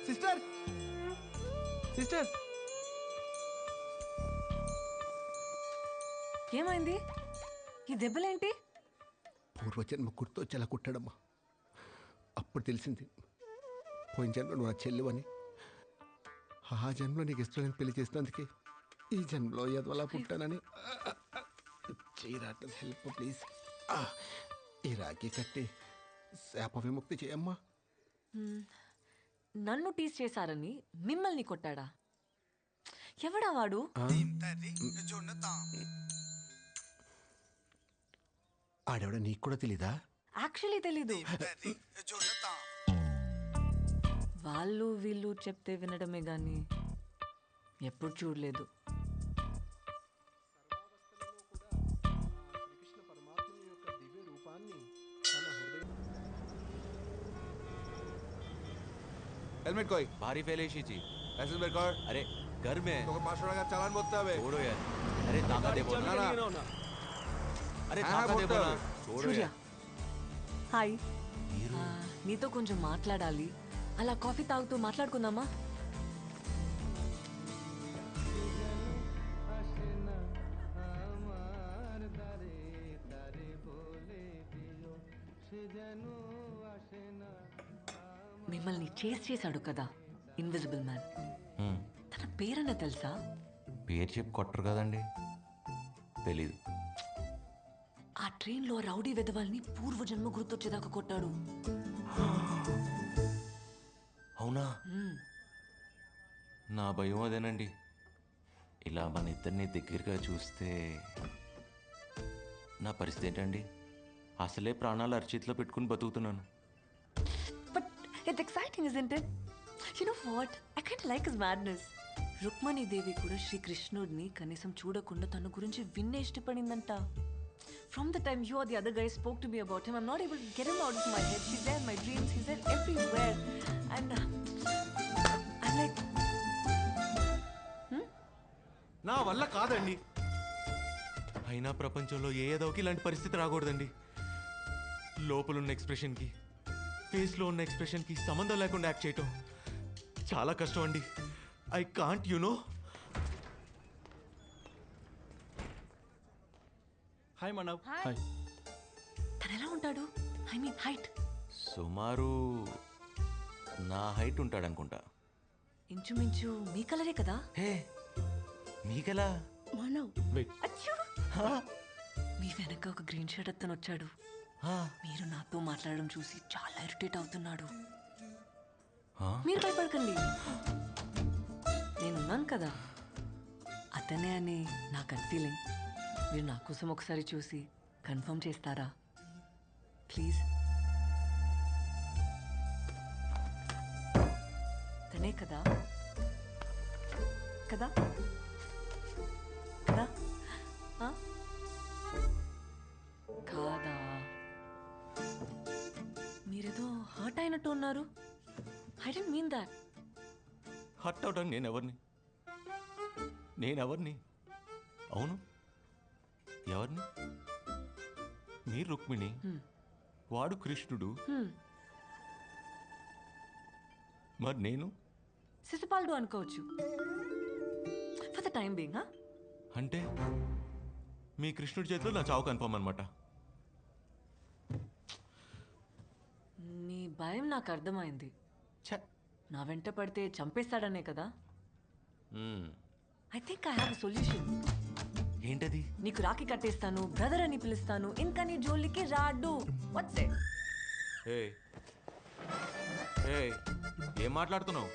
Sister sister ఏమైంది? ఈ దెబ్బలేంటి? పూర్వజన్మ గుర్తొచ్చేలా కుట్టాడమ్మా. అప్పుడు తెలిసింది పోయిన జన్మ నువ్వు నా చెల్లువని. ఆ జన్మలో నీకు ఇష్టం పెళ్లి చేసినందుకే ఈ జన్మలో ఎదవలా పుట్టానని. చేయరాట్లేదు, హెల్ప్ ప్లీజ్. ఈ రాఖీ కట్టి శాప విముక్తి చేయమ్మా. నన్ను టీస్ చేశారని మిమ్మల్ని కొట్టాడా? ఎవడా వాడు? ఆడెవడ నీకు కూడా తెలీదా? యాక్చువల్లీ తెలీదు. వాళ్ళు వీళ్ళు చెప్తే వినడమే గాని ఎప్పుడు చూడలేదు. हेलमेट कोई भारी फैलेशी थी। Licence record. अरे घर में तो 500 का चालान बोलता है। छोड़ो यार। अरे ताका दे बोलना ना। अरे ताका दे बोलना। छोड़ो సూర్య, यार। హాయ్. నీతో కొంచెం మాట్లాడాలి. అలా కాఫీ తాగుతూ మాట్లాడుకుందామా? మిమ్మల్ని చేస్ చేశాడు కదా ఇన్విజిబుల్ మ్యాన్. తన పేరన్న తెలుసా? పేరు చెప్పి కొట్టరు కదండి, తెలీదు. ఆ ట్రైన్లో రౌడీ వెధవాల్ని పూర్వజన్మ గుర్తొచ్చేదాకా కొట్టాడు. అవునా? నా భయం అదేనండి. ఇలా మన ఇద్దరిని దగ్గరగా చూస్తే నా పరిస్థితి ఏంటండి? అసలే ప్రాణాలు అరచేతిలో పెట్టుకుని బతుకుతున్నాను. But it's exciting, isn't it? You know what? I kind of like his madness. Rukmini Devi కూడా శ్రీకృష్ణుడిని కనీసం చూడకుండా తన గురించి విన్నే ఇష్టపడిందంట. From the time you or the other guy spoke to me about him, I'm not able to get him out of my head. He's there in my dreams, he's there everywhere. And I'm like, నా వల్ల కాదండి. అయినా ప్రపంచంలో ఏదోకి ఇలాంటి పరిస్థితి రాకూడదండి. లోపలున్న ఎక్స్ప్రెషన్కి ఫేస్లో ఉన్న ఎక్స్ప్రెషన్కి సంబంధం లేకుండా యాక్ట్ చేయటం చాలా కష్టం అండి. I can't, you know. Hi Manav. Hi. తను ఎలా ఉంటాడు? I mean height. సుమారు నా హైట్ ఉంటాడనుకుంటా. ఇంచుమించు మీ కలరే కదా? హే, మీకెలా? మనవ్. వెయిట్. అచ్చూ. మీ వెనక ఒక గ్రీన్ షర్ట్ అతను వచ్చాడు. మీరు నాతో మాట్లాడడం చూసి చాలా ఇరిటేట్ అవుతున్నాడు. మీరు భయపడకండి, నేనున్నాను కదా. అతనే అని నా గట్ ఫీలింగ్. మీరు నా కోసం ఒకసారి చూసి కన్ఫర్మ్ చేస్తారా ప్లీజ్? తనే కదా కదా కదా? కాదా? మీరేదో హర్ట్ అయినట్టు ఉన్నారు. I don't mean that. Hurt అవడానికి నేనెవరిని? అవును, ఎవరిని? మీరు రుక్మిణి, వాడు కృష్ణుడు. మరి నేను శిశుపాలుడు అనుకోవచ్చు ఫర్ ద టైం బీయింగ్. అంటే మీ కృష్ణుడి చేతిలో నా చావు కన్ఫర్మ్ అనమాట. నీ భయం నాకు అర్థమైంది. ఛ, నా వెంట పడితే చంపేస్తాడనే కదా? I think I have a solution. ఏంటది? నీకు రాఖీ కట్టేస్తాను, బ్రదర్ అని పిలుస్తాను, ఇంకా నీ జోలికి రాడు. What's it? ఏం మాట్లాడుతున్నావు?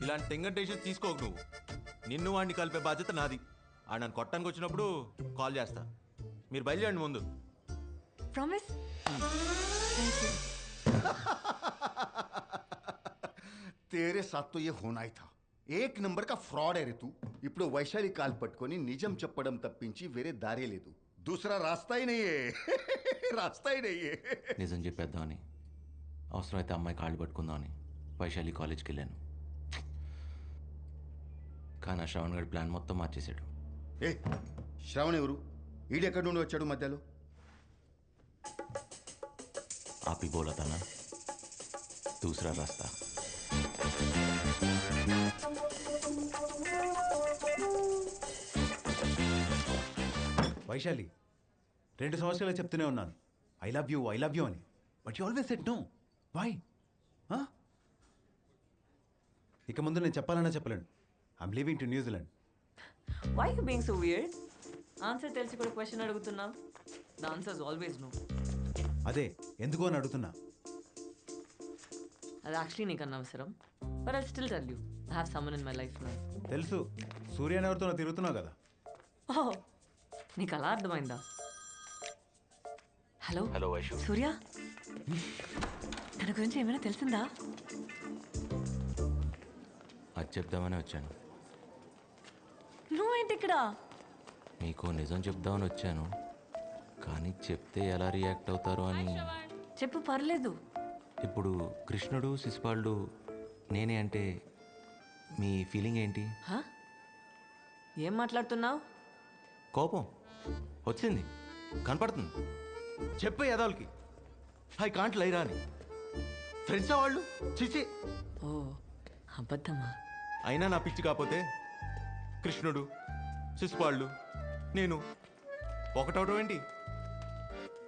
ఇలాంటి తెంగర్ డెసిషన్ తీసుకోకు నువ్వు. నిన్ను వాడిని కలిపే బాధ్యత నాది. ఆ నన్ను కొట్టడానికి వచ్చినప్పుడు కాల్ చేస్తా. మీరు బయలుదేరండి ముందు. ప్రామిస్? तेरे साथ तो ये होना ही था. एक नंबर का फ्रॉड है रे तू. ఇప్పుడు వైశాలి కాల్ పట్టుకొని నిజం చెప్పడం తప్పించి వేరే దారి లేదు. दूसरा रास्ता ही नहीं है. रास्ता ही नहीं है. నిజం చెప్పేద్దామని, అవసరమైతే అమ్మాయి కాళ్ళు పట్టుకుందామని వైశాలి కాలేజ్కి వెళ్ళాను. కానీ ఆ శ్రవణ్ గడి ప్లాన్ మొత్తం మార్చేశాడు. ఏ శ్రవణ్ ఎవరు? ఈడెక్కడి నుండి వచ్చాడు మధ్యలో? आप ही बोला था ना, दूसरा रास्ता. వైశాలి 2 సంవత్సరాలు చెప్తూనే ఉన్నాను ఐ లవ్ యూ అని but you always said no why ఇక ముందు నేను చెప్పాలన్నా చెప్పలేను I'm leaving to New Zealand. Why you being so weird? Answer తెలిసి కూడా క్వశ్చన్ అడుగుతున్నావు. The answer is always no. అదే ఎందుకు అని అడుగుతున్నా. అది యాక్చువల్లీ నీకు అనవసరం. But I still tell you I have someone in my life now. తెలుసు సూర్య ఎవరితో తిరుగుతున్నావు కదా. ఓహ్, నీకు అలా అర్థమైందా? Hello hello Vaishu. సూర్య, తన గురించి ఏమైనా తెలిసిందా? అది చెప్దామని వచ్చాను. నువ్వేంటి ఇక్కడ? మీకు నిజం చెప్దామని వచ్చాను, కానీ చెప్తే ఎలా రియాక్ట్ అవుతారో అని. చెప్పు, పర్లేదు. ఇప్పుడు కృష్ణుడు శిశుపాలుడు నేనే అంటే మీ ఫీలింగ్ ఏంటి? హా? ఏం మాట్లాడుతున్నావు? కోపం వచ్చింది, కనపడుతుంది. చెప్పే యదవులకి ఐ కాంట్ లైరా అని. ఫ్రెండ్సా వాళ్ళు? చిచి. ఓ, అబద్ధమా? అయినా నా పిచ్చి కాకపోతే కృష్ణుడు శిశుపాలుడు నేను ఒకటవటం ఏంటి?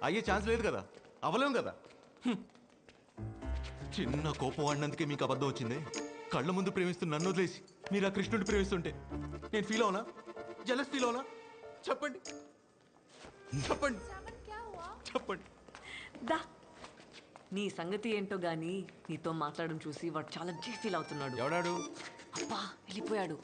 అయ్యే ఛాన్స్ లేదు కదా, అవలేం కదా. చిన్న కోపం వాడినందుకే మీకు అబద్ధం వచ్చింది. కళ్ళ ముందు ప్రేమిస్తున్న నన్ను వదిలేసి మీరు ఆ కృష్ణుడిని ప్రేమిస్తుంటే నేను ఫీల్ అవునా? జలస్ ఫీల్ అవునా? చెప్పండి చెప్పండి చెప్పండి. దా, నీ సంగతి ఏంటో గానీ నీతో మాట్లాడడం చూసి వాడు చాలా ఫీల్ అవుతున్నాడు. ఎవడాడు? అబ్బా, వెళ్ళిపోయాడు.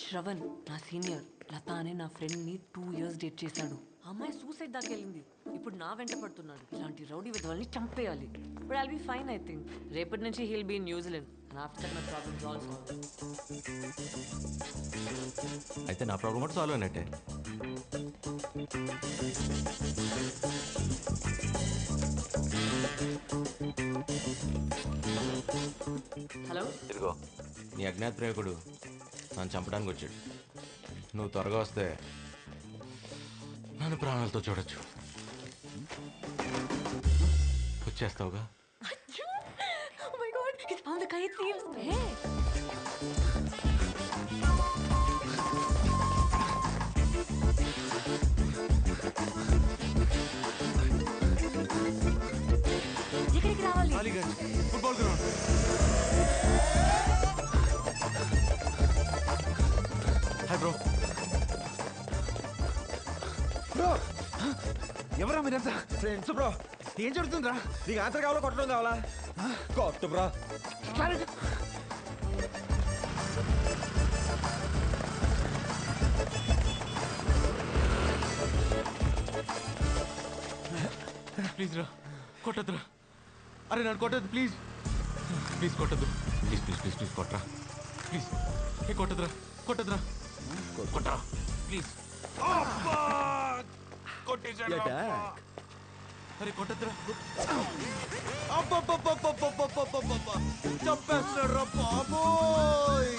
శ్రవణ్, నా సీనియర్. లత అనే నా ఫ్రెండ్ని 2 years డేట్ చేశాడు. ఆ అమ్మాయి సూసైడ్ దాకా వెళ్ళింది. ఇప్పుడు నా వెంట పడుతున్నాడు. ఇలాంటి రౌడీ విధవల్ని చంపేయాలి. But I'll be fine I think. రేపటి నుంచి హీల్ బీ ఇన్ న్యూజిలాండ్. And after my problems all solve. అయితే నా ప్రాబ్లం కూడా సాల్వ్ అయినట్టే. హలో, ఇదిగో నీ అజ్ఞాత ప్రేమికుడు నన్ను చంపడానికి వచ్చాడు. నువ్వు త్వరగా వస్తే నన్ను ప్రాణాలతో చూడొచ్చు. వచ్చేస్తావుగా? oh my god, he's found the kite thieves. Hey, ఎక్కడికి రావాలి? Aliganj football ground. Hi bro. Bro, ఎవరా మీరంతా? Friends bro. ఏం జరుగుతుందిరా? నీకు ఆన్సర్ కావాలా కొట్టడం కావాలా? కొట్టు బ్రో. ప్లీజ్ రా, కొట్టద్దురా. అరే నన్ను కొట్టద్దు ప్లీజ్. ప్లీజ్ కొట్టద్దు. ప్లీజ్ ప్లీజ్ ప్లీజ్ ప్లీజ్ కొట్టరా ప్లీజ్. ఏ కొట్టద్దురా, కొట్టద్దురా, కొట్టరా ప్లీజ్. కొట్టేశాడు. అరే కొట్టద్దురా. అబ్బబ్బబ్బబ్బబ్బబ్బబ్బబ్బబ్బ చంపేస్తున్నాడు రా బాబోయ్.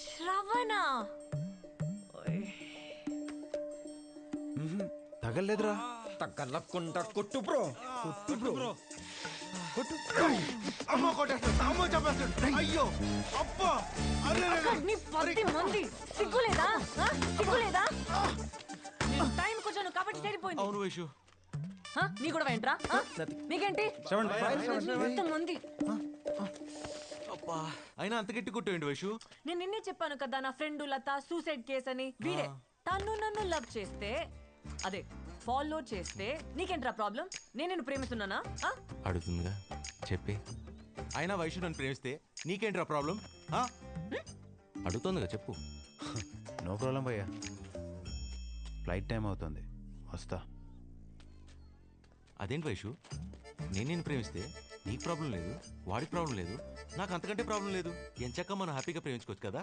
శ్రవణ, తగలేదురా. తగ్గలకుండా కొట్టు బ్రో. కొట్టు బ్రో. కొట్టు. అమ్మ కొట్టేస్తాడు, అమ్మ చంపేస్తాడు. అయ్యో అబ్బా. అరే నీ 10 మంది సిగ్గులేదా? ఆ? సిగ్గులేదా? నేను టైం కొంచెం కాబట్టి సరిపోయింది. అవును వైషు. ఆ? నీ కూడా ఏంట్రా? ఆ? నీకేంటి? మంది. అబ్బా, అయినా అంత గట్టి కొట్టేయండి వైషు. నేను నిన్నే చెప్పాను కదా నా ఫ్రెండ్ లత సూసైడ్ కేస్ అని. వీడే తను నన్ను లవ్ చేస్తే, అదే ఫాలో చేస్తే నీకేంట్రా ప్రాబ్లం? నేను నిన్ను ప్రేమిస్తున్నానా? ఆ? అడుగుతుందిగా చెప్పి. అయినా వైషు నన్ను ప్రేమిస్తే నీకేంట్రా ప్రాబ్లం? అడుగుతుందిగా చెప్పు. నో ప్రాబ్లం భయ్యా, ఫ్లైట్ టైం అవుతుంది, వస్తా. అదేంటి వైషు, నేను ప్రేమిస్తే నీకు ప్రాబ్లం లేదు, వాడికి ప్రాబ్లం లేదు, నాకు అంతకంటే ప్రాబ్లం లేదు. ఎంచక్క మనం హ్యాపీగా ప్రేమించుకోవచ్చు కదా.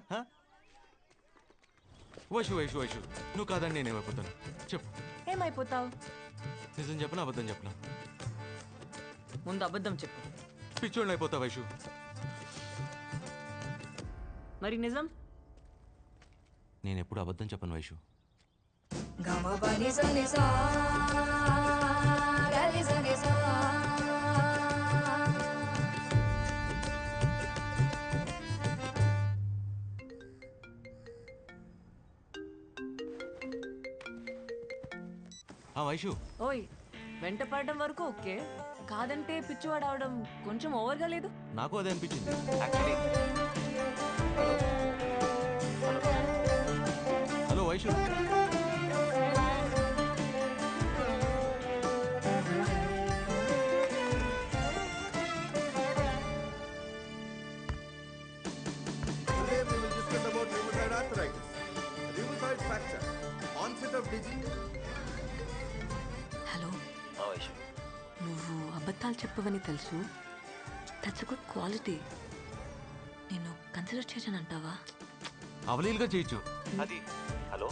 వైషు వైషు వైషు, నువ్వు కాదని నేనేమైపోతాను చెప్పు. ఏమైపోతావు? నిజం చెప్పనా అబద్ధం చెప్పనా? ముందు అబద్ధం చెప్పు. పిచ్చోళ్ళని అయిపోతా వైషు. మరి నిజం? నేను ఎప్పుడు అబద్ధం చెప్పను వైషు. గమ పని సని సా గరి సని సా. వైషు, ఓయ్ వెంట పడడం వరకు ఓకే, కాదంటే పిచ్చివాడు అవడం కొంచెం ఓవర్గా లేదు? నాకు అదే అనిపించింది. Hello Vaishu, Today we will discuss about rheumatoid arthritis, rheumatoid fracture, onset of disease. Hello, నువ్వు అబద్ధాలు చెప్పవని తెలుసు. That's good quality. నేను కన్సిడర్ చేశానంటావా? అవలీలుగా చేయొచ్చు. అది హలో,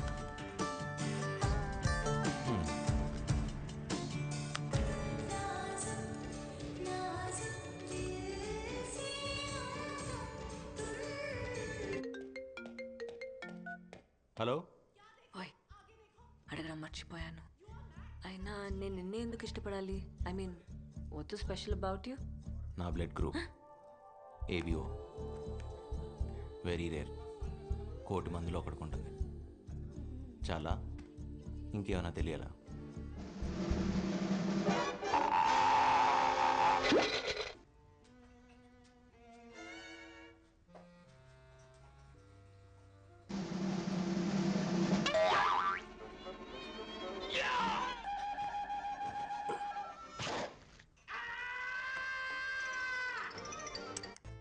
హలో. ఓయ్ అడగడం మర్చిపోయాను. అయినా నేను నిన్నే ఎందుకు ఇష్టపడాలి? I mean what special about you? నా blood group ABO, very rare. 1,000,000 మందిలో ఒకటికి ఉంటుంది. చాలా, ఇంకేమైనా తెలియాలా?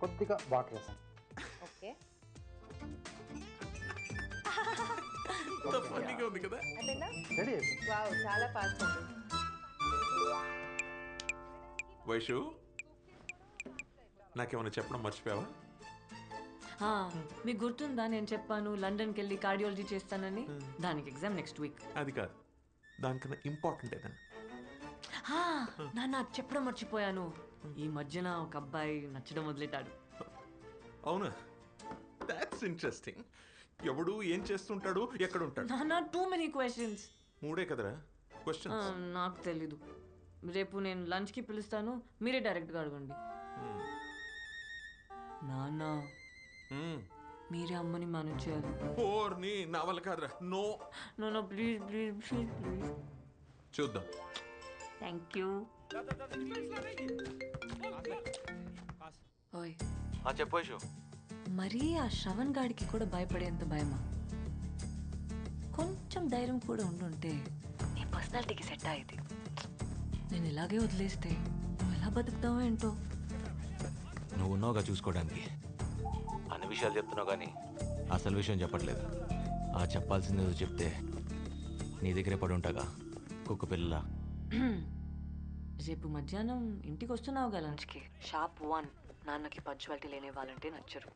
కొద్దిగా వాటర్ వేసాను. ఓకే, ఉంది కదా. రెడీ వావ్ చాలా ఫాస్ట్ ఉంది. వైషు, నాకేమైనా చెప్పడం మర్చిపోయావా? మీకు గుర్తుందా నేను చెప్పాను లండన్కి వెళ్ళి కార్డియాలజీ చేస్తానని? దానికి ఎగ్జామ్ నెక్స్ట్ వీక్. అది కాదు, దానికన్నా ఇంపార్టెంట్ ఏదన్నా. నాన్న చెప్పడం మర్చిపోయాను. ఈ మధ్యన ఒక అబ్బాయి నచ్చడం మొదలెట్టాడు. అవునా? That's interesting. ఎవడు ఏం చేస్తుంటాడు, ఎక్కడ ఉంటాడు? నాన్న టూ మెనీ క్వశ్చన్స్. 3 కదరా క్వశ్చన్స్. నాకు తెలీదు. రేపు నేను లంచ్కి పిలుస్తాను, మీరే డైరెక్ట్గా అడగండి. నాన్న మీరే అమ్మని మేనేజ్ చేయాలి. ఓర్ని నా వల్ల కాదురా. No no please please please please. చూద్దాం. Thank you. ఓయ్ చెప్పు వైషు. మరీ ఆ శ్రవణ్ గాడికి కూడా భయపడేంత భయమా? కొంచెం ధైర్యం కూడా ఉండుంటే నీ పర్సనాలిటీకి సెట్ అయ్యేది. నేను ఇలాగే వదిలేస్తే నువ్వు ఎలా బతుకుతావో ఏంటో. నువ్వు ఉన్నావుగా చూసుకోవడానికి. అన్ని విషయాలు చెప్తున్నావు కానీ అసలు విషయం చెప్పట్లేదు. ఆ చెప్పాల్సిందేదో చెప్తే నీ దగ్గరే పడి ఉంటాగా కుక్క పిల్ల. రేపు మధ్యాహ్నం ఇంటికి వస్తున్నావుగా లంచ్కి? షాప్ 1. నాన్నకి పంచువాలిటీ లేని వాళ్ళంటే నచ్చరు.